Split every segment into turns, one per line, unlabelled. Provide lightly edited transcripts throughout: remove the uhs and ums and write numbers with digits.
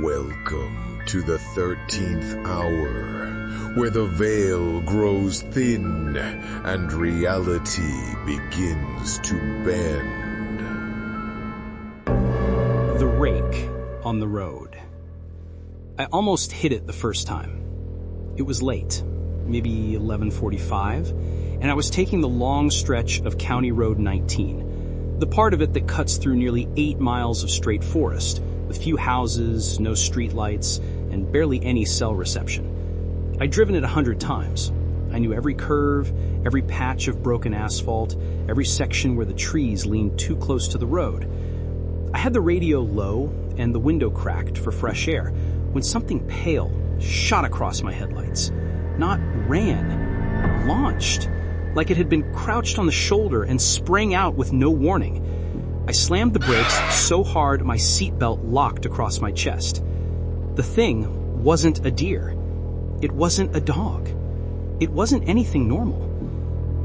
Welcome to the 13th hour, where the veil grows thin and reality begins to bend.
The rake on the road. I almost hit it the first time. It was late, maybe 11:45, and I was taking the long stretch of County Road 19, the part of it that cuts through nearly 8 miles of straight forest, with few houses, no streetlights, and barely any cell reception. I'd driven it 100 times. I knew every curve, every patch of broken asphalt, every section where the trees leaned too close to the road. I had the radio low and the window cracked for fresh air when something pale shot across my headlights. Not ran, launched, like it had been crouched on the shoulder and sprang out with no warning. I slammed the brakes so hard my seatbelt locked across my chest. The thing wasn't a deer. It wasn't a dog. It wasn't anything normal.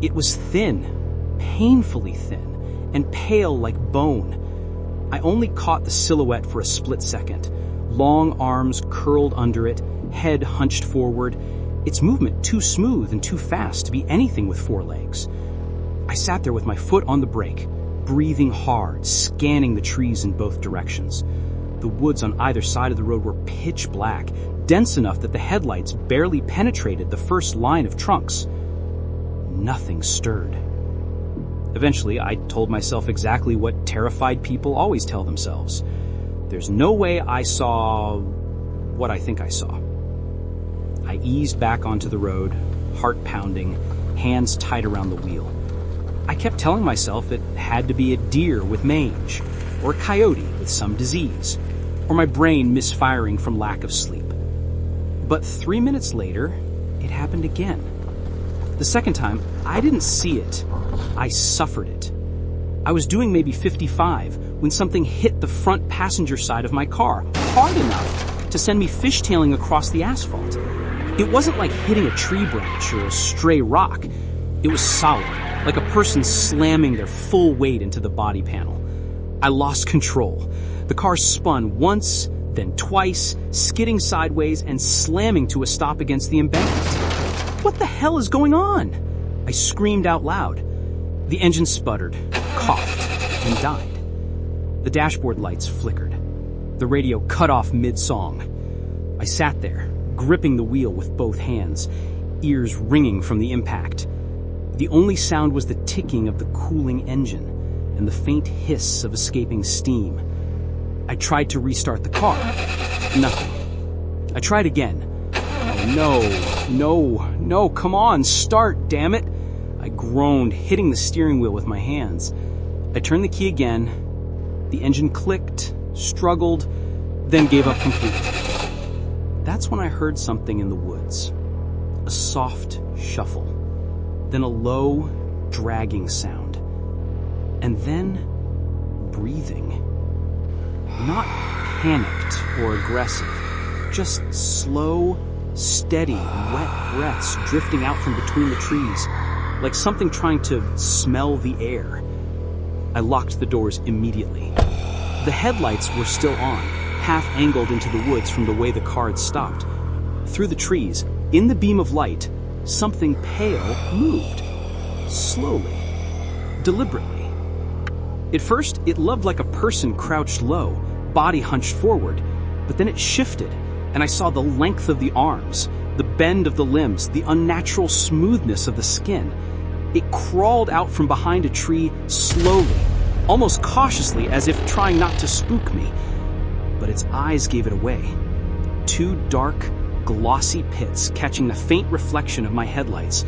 It was thin, painfully thin, and pale like bone. I only caught the silhouette for a split second. Long arms curled under it, head hunched forward, its movement too smooth and too fast to be anything with 4 legs. I sat there with my foot on the brake, breathing hard, scanning the trees in both directions. The woods on either side of the road were pitch black, dense enough that the headlights barely penetrated the first line of trunks. Nothing stirred. Eventually, I told myself exactly what terrified people always tell themselves. There's no way I saw what I think I saw. I eased back onto the road, heart pounding, hands tight around the wheel. I kept telling myself it had to be a deer with mange, or a coyote with some disease, or my brain misfiring from lack of sleep. But 3 minutes later, it happened again. The second time, I didn't see it. I suffered it. I was doing maybe 55 when something hit the front passenger side of my car hard enough to send me fishtailing across the asphalt. It wasn't like hitting a tree branch or a stray rock. It was solid, like a person slamming their full weight into the body panel. I lost control. The car spun once, then twice, skidding sideways and slamming to a stop against the embankment. What the hell is going on? I screamed out loud. The engine sputtered, coughed, and died. The dashboard lights flickered. The radio cut off mid-song. I sat there, gripping the wheel with both hands, ears ringing from the impact. The only sound was the ticking of the cooling engine and the faint hiss of escaping steam. I tried to restart the car. Nothing. I tried again. Oh, no, come on, start, damn it. I groaned, hitting the steering wheel with my hands. I turned the key again. The engine clicked, struggled, then gave up completely. That's when I heard something in the woods. A soft shuffle. Then a low, dragging sound. And then breathing. Not panicked or aggressive, just slow, steady, wet breaths drifting out from between the trees, like something trying to smell the air. I locked the doors immediately. The headlights were still on, half-angled into the woods from the way the car had stopped. Through the trees, in the beam of light, something pale moved. Slowly. Deliberately. At first, it looked like a person crouched low, body hunched forward, but then it shifted, and I saw the length of the arms, the bend of the limbs, the unnatural smoothness of the skin. It crawled out from behind a tree slowly, almost cautiously, as if trying not to spook me. But its eyes gave it away. 2 dark, glossy pits catching the faint reflection of my headlights.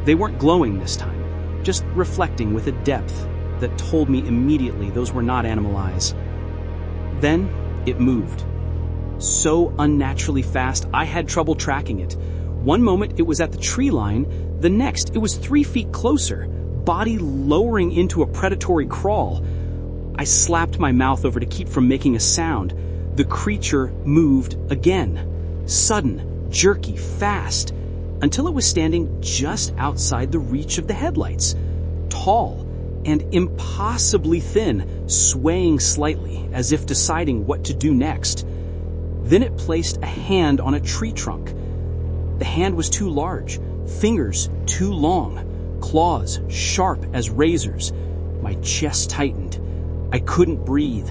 They weren't glowing this time, just reflecting with a depth that told me immediately those were not animal eyes. Then it moved. So unnaturally fast, I had trouble tracking it. One moment it was at the tree line, the next it was 3 feet closer, body lowering into a predatory crawl. I slapped my mouth over to keep from making a sound. The creature moved again. Sudden, jerky, fast, until it was standing just outside the reach of the headlights. Tall and impossibly thin, swaying slightly as if deciding what to do next. Then it placed a hand on a tree trunk. The hand was too large, fingers too long, claws sharp as razors. My chest tightened. I couldn't breathe.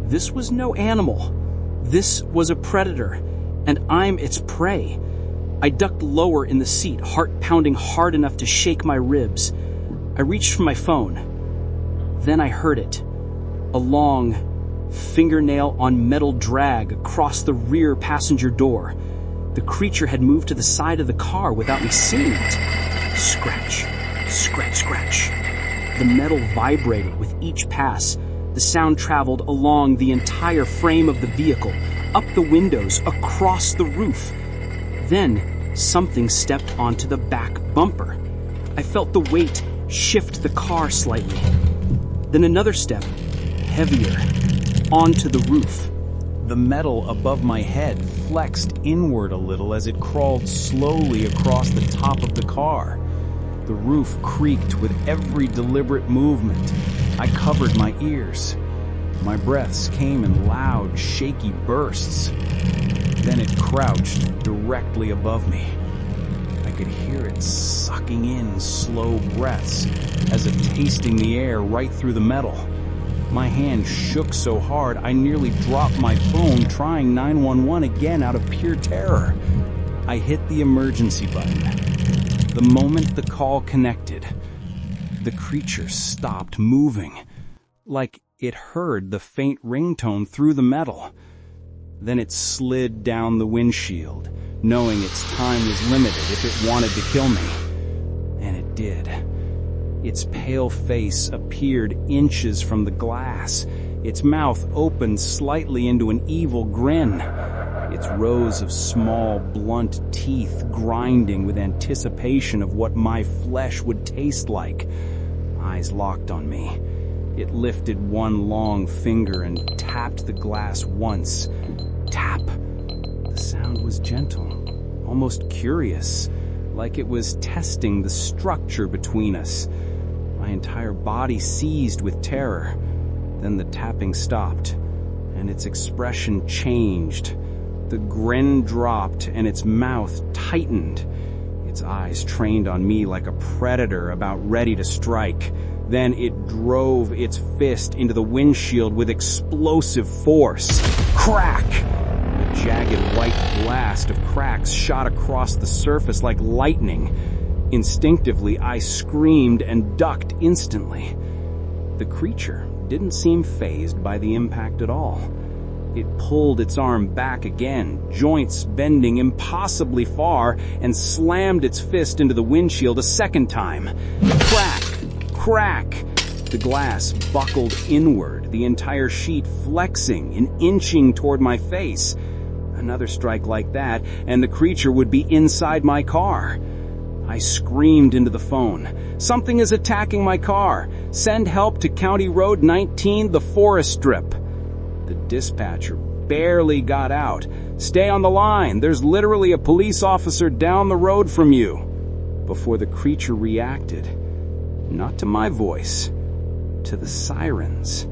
This was no animal. This was a predator, and I'm its prey. I ducked lower in the seat, heart pounding hard enough to shake my ribs. I reached for my phone. Then I heard it. A long, fingernail on metal drag across the rear passenger door. The creature had moved to the side of the car without me seeing it. Scratch, scratch, scratch. The metal vibrated with each pass. The sound traveled along the entire frame of the vehicle, up the windows, across the roof. Then, something stepped onto the back bumper. I felt the weight shift the car slightly. Then another step, heavier, onto the roof. The metal above my head flexed inward a little as it crawled slowly across the top of the car. The roof creaked with every deliberate movement. I covered my ears. My breaths came in loud, shaky bursts. Then it crouched directly above me. I could hear it sucking in slow breaths as if tasting the air right through the metal. My hand shook so hard I nearly dropped my phone trying 911 again out of pure terror. I hit the emergency button. The moment the call connected, the creature stopped moving, like it heard the faint ringtone through the metal. Then it slid down the windshield, knowing its time was limited if it wanted to kill me. And it did. Its pale face appeared inches from the glass. Its mouth opened slightly into an evil grin. Its rows of small, blunt teeth grinding with anticipation of what my flesh would taste like. Eyes locked on me. It lifted one long finger and tapped the glass once. Tap. The sound was gentle, almost curious, like it was testing the structure between us. My entire body seized with terror. Then the tapping stopped, and its expression changed. The grin dropped, and its mouth tightened. Its eyes trained on me like a predator about ready to strike. Then it drove its fist into the windshield with explosive force. Crack! A jagged white blast of cracks shot across the surface like lightning. Instinctively, I screamed and ducked instantly. The creature didn't seem fazed by the impact at all. It pulled its arm back again, joints bending impossibly far, and slammed its fist into the windshield a second time. Crack! Crack! The glass buckled inward, the entire sheet flexing and inching toward my face. Another strike like that, and the creature would be inside my car. I screamed into the phone. Something is attacking my car. Send help to County Road 19, the forest strip. The dispatcher barely got out. Stay on the line. There's literally a police officer down the road from you. Before the creature reacted, not to my voice, to the sirens.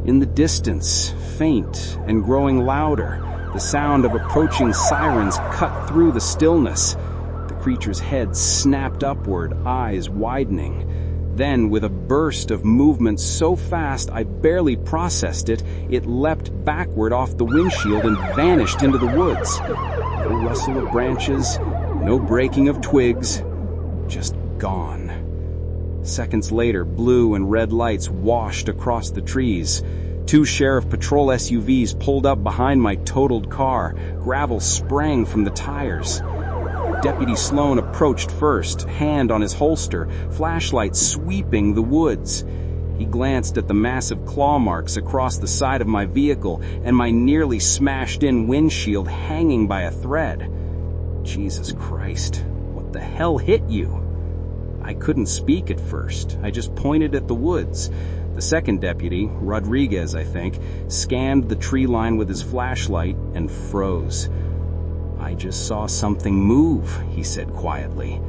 In the distance, faint and growing louder, the sound of approaching sirens cut through the stillness. The creature's head snapped upward, eyes widening. Then, with a burst of movement so fast I barely processed it, it leapt backward off the windshield and vanished into the woods. No rustle of branches, no breaking of twigs, just gone. Seconds later, blue and red lights washed across the trees. 2 Sheriff Patrol SUVs pulled up behind my totaled car. Gravel sprang from the tires. Deputy Sloan approached first, hand on his holster, flashlight sweeping the woods. He glanced at the massive claw marks across the side of my vehicle and my nearly smashed-in windshield hanging by a thread. Jesus Christ, what the hell hit you? I couldn't speak at first. I just pointed at the woods. The second deputy, Rodriguez, I think, scanned the tree line with his flashlight and froze. I just saw something move, he said quietly.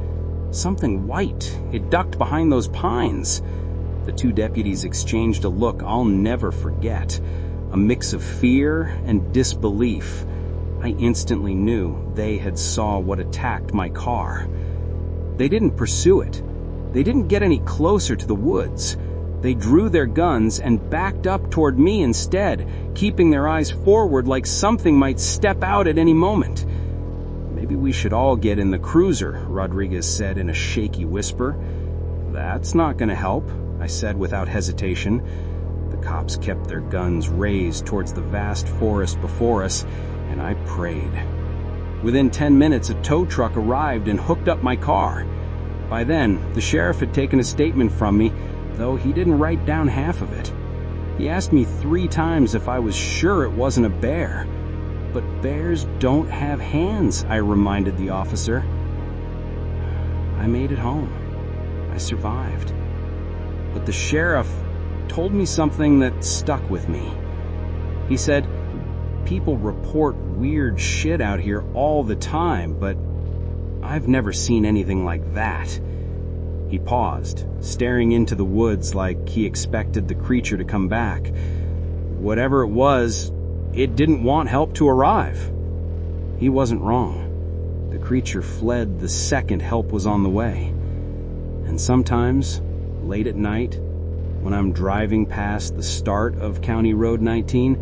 Something white. It ducked behind those pines. The 2 deputies exchanged a look I'll never forget. A mix of fear and disbelief. I instantly knew they had saw what attacked my car. They didn't pursue it. They didn't get any closer to the woods. They drew their guns and backed up toward me instead, keeping their eyes forward like something might step out at any moment. "Maybe we should all get in the cruiser," Rodriguez said in a shaky whisper. "That's not going to help," I said without hesitation. The cops kept their guns raised towards the vast forest before us, and I prayed. Within 10 minutes, a tow truck arrived and hooked up my car. By then, the sheriff had taken a statement from me, though he didn't write down half of it. He asked me 3 times if I was sure it wasn't a bear. "But bears don't have hands," I reminded the officer. I made it home. I survived. But the sheriff told me something that stuck with me. He said, "People report weird shit out here all the time, but I've never seen anything like that." He paused, staring into the woods like he expected the creature to come back. Whatever it was, it didn't want help to arrive. He wasn't wrong. The creature fled the second help was on the way. And sometimes, late at night, when I'm driving past the start of County Road 19,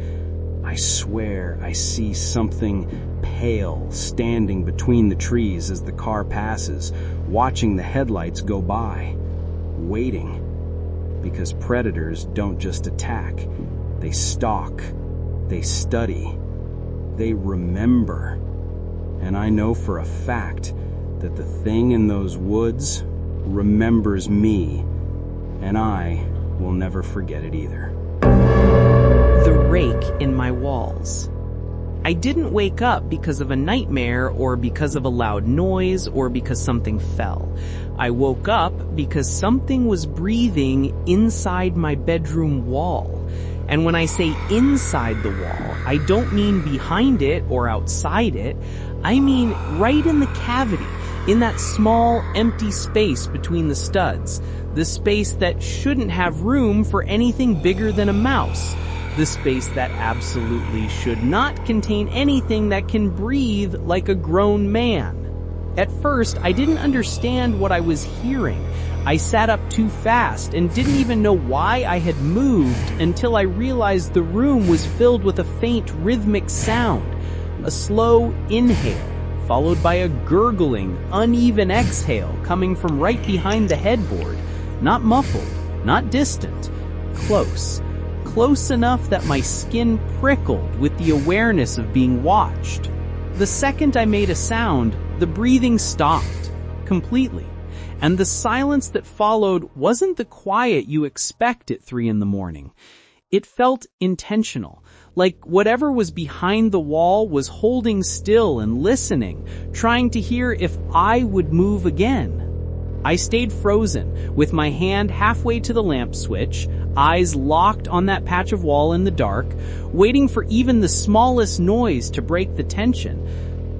I swear I see something pale standing between the trees as the car passes, watching the headlights go by, waiting. Because predators don't just attack, they stalk, they study, they remember. And I know for a fact that the thing in those woods remembers me, and I will never forget it either.
The rake in my walls. I didn't wake up because of a nightmare or because of a loud noise or because something fell. I woke up because something was breathing inside my bedroom wall. And when I say inside the wall, I don't mean behind it or outside it. I mean right in the cavity, in that small empty space between the studs, the space that shouldn't have room for anything bigger than a mouse. The space that absolutely should not contain anything that can breathe like a grown man. At first, I didn't understand what I was hearing. I sat up too fast and didn't even know why I had moved until I realized the room was filled with a faint rhythmic sound. A slow inhale, followed by a gurgling, uneven exhale coming from right behind the headboard. Not muffled, not distant, close. Close enough that my skin prickled with the awareness of being watched. The second I made a sound, the breathing stopped, completely. And the silence that followed wasn't the quiet you expect at 3 a.m. It felt intentional, like whatever was behind the wall was holding still and listening, trying to hear if I would move again. I stayed frozen, with my hand halfway to the lamp switch, eyes locked on that patch of wall in the dark, waiting for even the smallest noise to break the tension.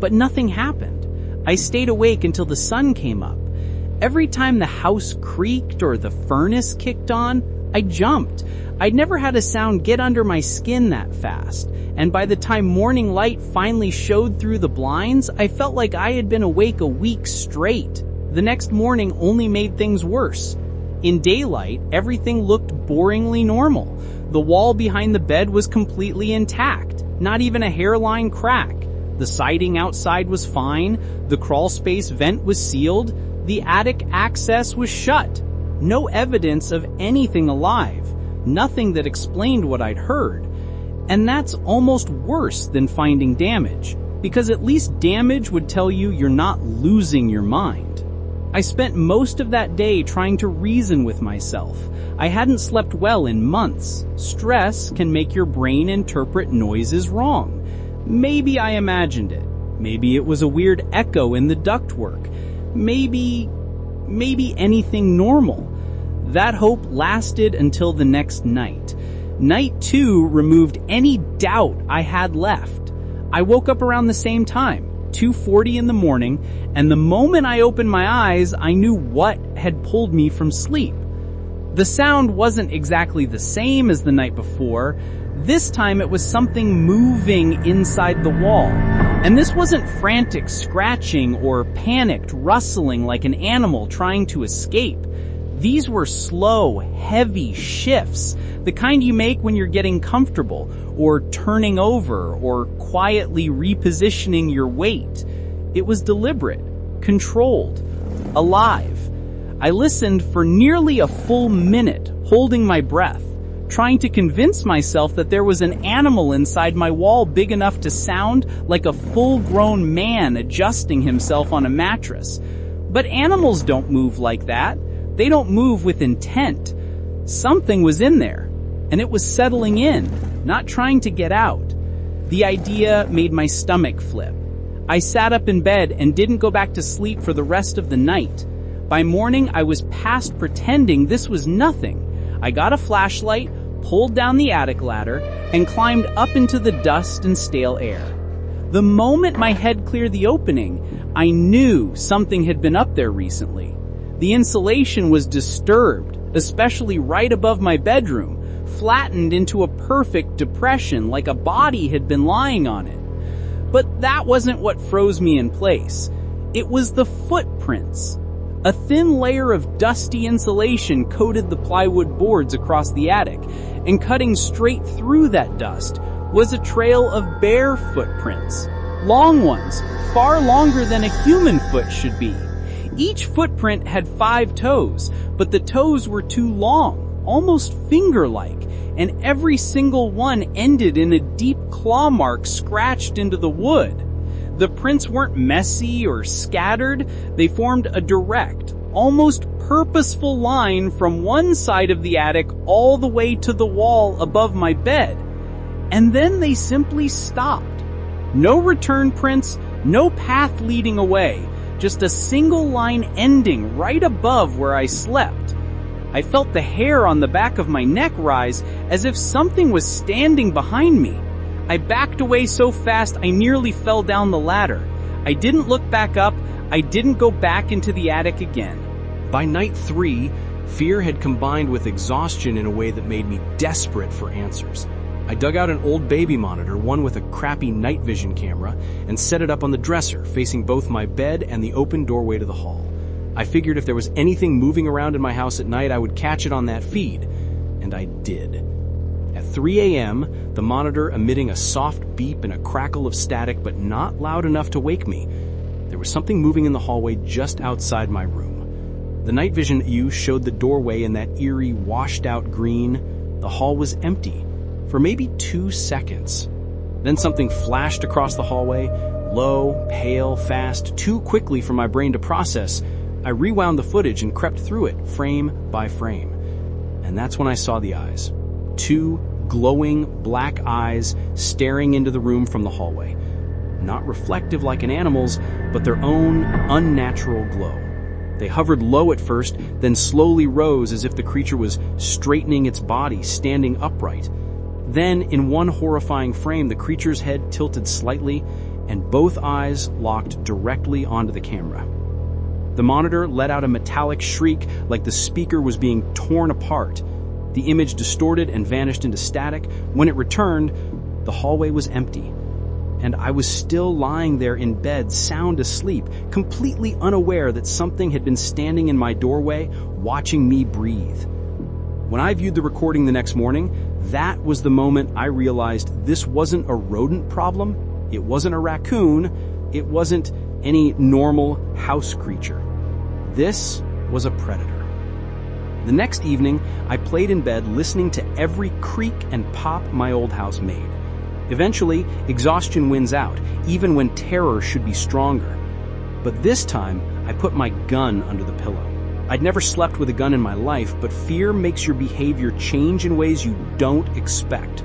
But nothing happened. I stayed awake until the sun came up. Every time the house creaked or the furnace kicked on, I jumped. I'd never had a sound get under my skin that fast, and by the time morning light finally showed through the blinds, I felt like I had been awake a week straight. The next morning only made things worse. In daylight, everything looked boringly normal. The wall behind the bed was completely intact, not even a hairline crack. The siding outside was fine, the crawl space vent was sealed, the attic access was shut. No evidence of anything alive, nothing that explained what I'd heard. And that's almost worse than finding damage, because at least damage would tell you you're not losing your mind. I spent most of that day trying to reason with myself. I hadn't slept well in months. Stress can make your brain interpret noises wrong. Maybe I imagined it. Maybe it was a weird echo in the ductwork. Maybe anything normal. That hope lasted until the next night. Night 2 removed any doubt I had left. I woke up around the same time, 2:40 in the morning, and the moment I opened my eyes, I knew what had pulled me from sleep. The sound wasn't exactly the same as the night before, This time it was something moving inside the wall. And this wasn't frantic scratching or panicked rustling like an animal trying to escape. These were slow, heavy shifts, the kind you make when you're getting comfortable, or turning over, or quietly repositioning your weight. It was deliberate, controlled, alive. I listened for nearly a full minute, holding my breath, trying to convince myself that there was an animal inside my wall big enough to sound like a full-grown man adjusting himself on a mattress. But animals don't move like that. They don't move with intent. Something was in there, and it was settling in, not trying to get out. The idea made my stomach flip. I sat up in bed and didn't go back to sleep for the rest of the night. By morning, I was past pretending this was nothing. I got a flashlight, pulled down the attic ladder, and climbed up into the dust and stale air. The moment my head cleared the opening, I knew something had been up there recently. The insulation was disturbed, especially right above my bedroom, flattened into a perfect depression like a body had been lying on it. But that wasn't what froze me in place. It was the footprints. A thin layer of dusty insulation coated the plywood boards across the attic, and cutting straight through that dust was a trail of bare footprints. Long ones, far longer than a human foot should be. Each footprint had 5 toes, but the toes were too long, almost finger-like, and every single one ended in a deep claw mark scratched into the wood. The prints weren't messy or scattered. They formed a direct, almost purposeful line from one side of the attic all the way to the wall above my bed. And then they simply stopped. No return prints, no path leading away, just a single line ending right above where I slept. I felt the hair on the back of my neck rise as if something was standing behind me. I backed away so fast I nearly fell down the ladder. I didn't look back up. I didn't go back into the attic again.
By night 3, fear had combined with exhaustion in a way that made me desperate for answers. I dug out an old baby monitor, one with a crappy night vision camera, and set it up on the dresser, facing both my bed and the open doorway to the hall. I figured if there was anything moving around in my house at night, I would catch it on that feed. And I did. At 3 a.m., the monitor emitting a soft beep and a crackle of static, but not loud enough to wake me. There was something moving in the hallway just outside my room. The night vision view showed the doorway in that eerie, washed-out green. The hall was empty for maybe 2 seconds. Then something flashed across the hallway, low, pale, fast, too quickly for my brain to process. I rewound the footage and crept through it, frame by frame. And that's when I saw the eyes. 2 glowing black eyes staring into the room from the hallway. Not reflective like an animal's, but their own unnatural glow. They hovered low at first, then slowly rose as if the creature was straightening its body, standing upright. Then, in one horrifying frame, the creature's head tilted slightly, and both eyes locked directly onto the camera. The monitor let out a metallic shriek like the speaker was being torn apart. The image distorted and vanished into static. When it returned, the hallway was empty. And I was still lying there in bed, sound asleep, completely unaware that something had been standing in my doorway, watching me breathe. When I viewed the recording the next morning, that was the moment I realized this wasn't a rodent problem. It wasn't a raccoon. It wasn't any normal house creature. This was a predator. The next evening, I played in bed listening to every creak and pop my old house made. Eventually, exhaustion wins out, even when terror should be stronger. But this time, I put my gun under the pillow. I'd never slept with a gun in my life, but fear makes your behavior change in ways you don't expect.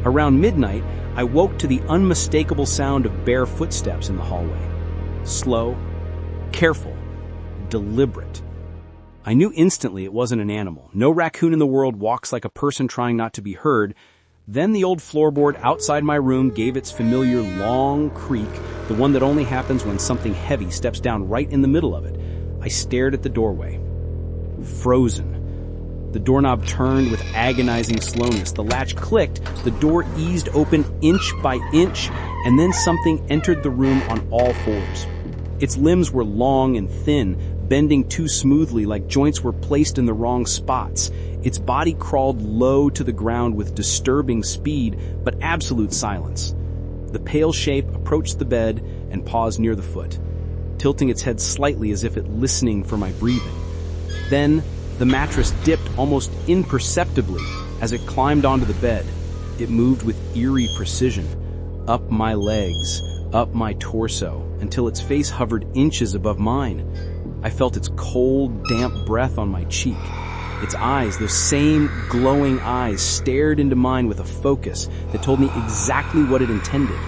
Around midnight, I woke to the unmistakable sound of bare footsteps in the hallway. Slow, careful, deliberate. I knew instantly it wasn't an animal. No raccoon in the world walks like a person trying not to be heard. Then the old floorboard outside my room gave its familiar long creak, the one that only happens when something heavy steps down right in the middle of it. I stared at the doorway. Frozen. The doorknob turned with agonizing slowness. The latch clicked, the door eased open inch by inch, and then something entered the room on all fours. Its limbs were long and thin, bending too smoothly like joints were placed in the wrong spots. Its body crawled low to the ground with disturbing speed, but absolute silence. The pale shape approached the bed and paused near the foot, tilting its head slightly as if it listening for my breathing. Then, the mattress dipped almost imperceptibly as it climbed onto the bed. It moved with eerie precision, up my legs, up my torso, until its face hovered inches above mine. I felt its cold, damp breath on my cheek. Its eyes, those same glowing eyes, stared into mine with a focus that told me exactly what it intended.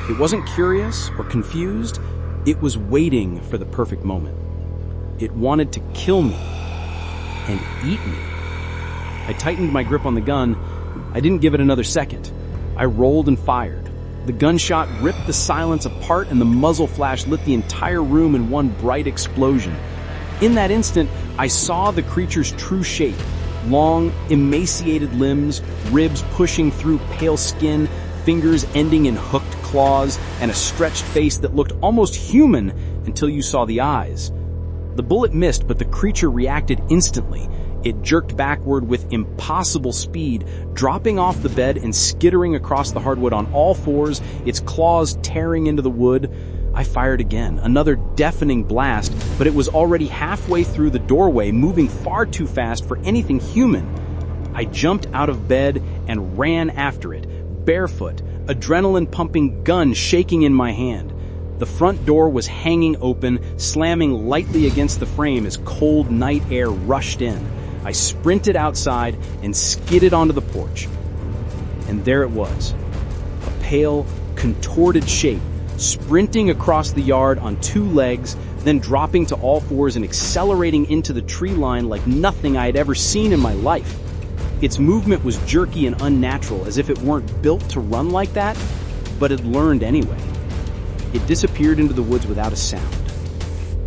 It wasn't curious or confused. It was waiting for the perfect moment. It wanted to kill me and eat me. I tightened my grip on the gun. I didn't give it another second. I rolled and fired. The gunshot ripped the silence apart, and the muzzle flash lit the entire room in one bright explosion. In that instant, I saw the creature's true shape. Long, emaciated limbs, ribs pushing through pale skin, fingers ending in hooked claws, and a stretched face that looked almost human until you saw the eyes. The bullet missed, but the creature reacted instantly. It jerked backward with impossible speed, dropping off the bed and skittering across the hardwood on all fours, its claws tearing into the wood. I fired again, another deafening blast, but it was already halfway through the doorway, moving far too fast for anything human. I jumped out of bed and ran after it, barefoot, adrenaline-pumping gun shaking in my hand. The front door was hanging open, slamming lightly against the frame as cold night air rushed in. I sprinted outside and skidded onto the porch. And there it was, a pale, contorted shape, sprinting across the yard on two legs, then dropping to all fours and accelerating into the tree line like nothing I had ever seen in my life. Its movement was jerky and unnatural, as if it weren't built to run like that, but had learned anyway. It disappeared into the woods without a sound.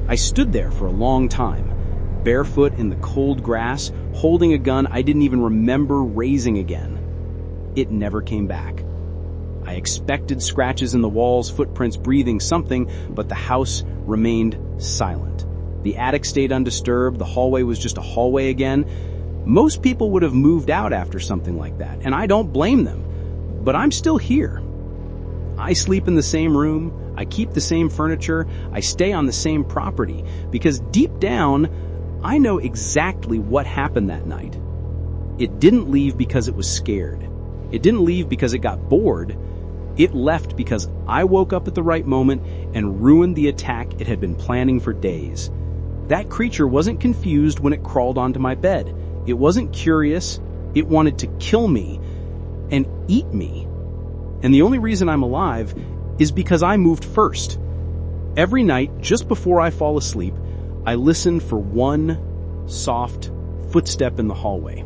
I stood there for a long time, barefoot in the cold grass, holding a gun I didn't even remember raising again. It never came back. I expected scratches in the walls, footprints, breathing, something, but the house remained silent. The attic stayed undisturbed, the hallway was just a hallway again. Most people would have moved out after something like that, and I don't blame them. But I'm still here. I sleep in the same room, I keep the same furniture, I stay on the same property, because deep down, I know exactly what happened that night. It didn't leave because it was scared. It didn't leave because it got bored. It left because I woke up at the right moment and ruined the attack it had been planning for days. That creature wasn't confused when it crawled onto my bed. It wasn't curious. It wanted to kill me and eat me. And the only reason I'm alive is because I moved first. Every night, just before I fall asleep, I listen for one soft footstep in the hallway,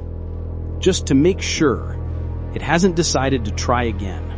just to make sure it hasn't decided to try again.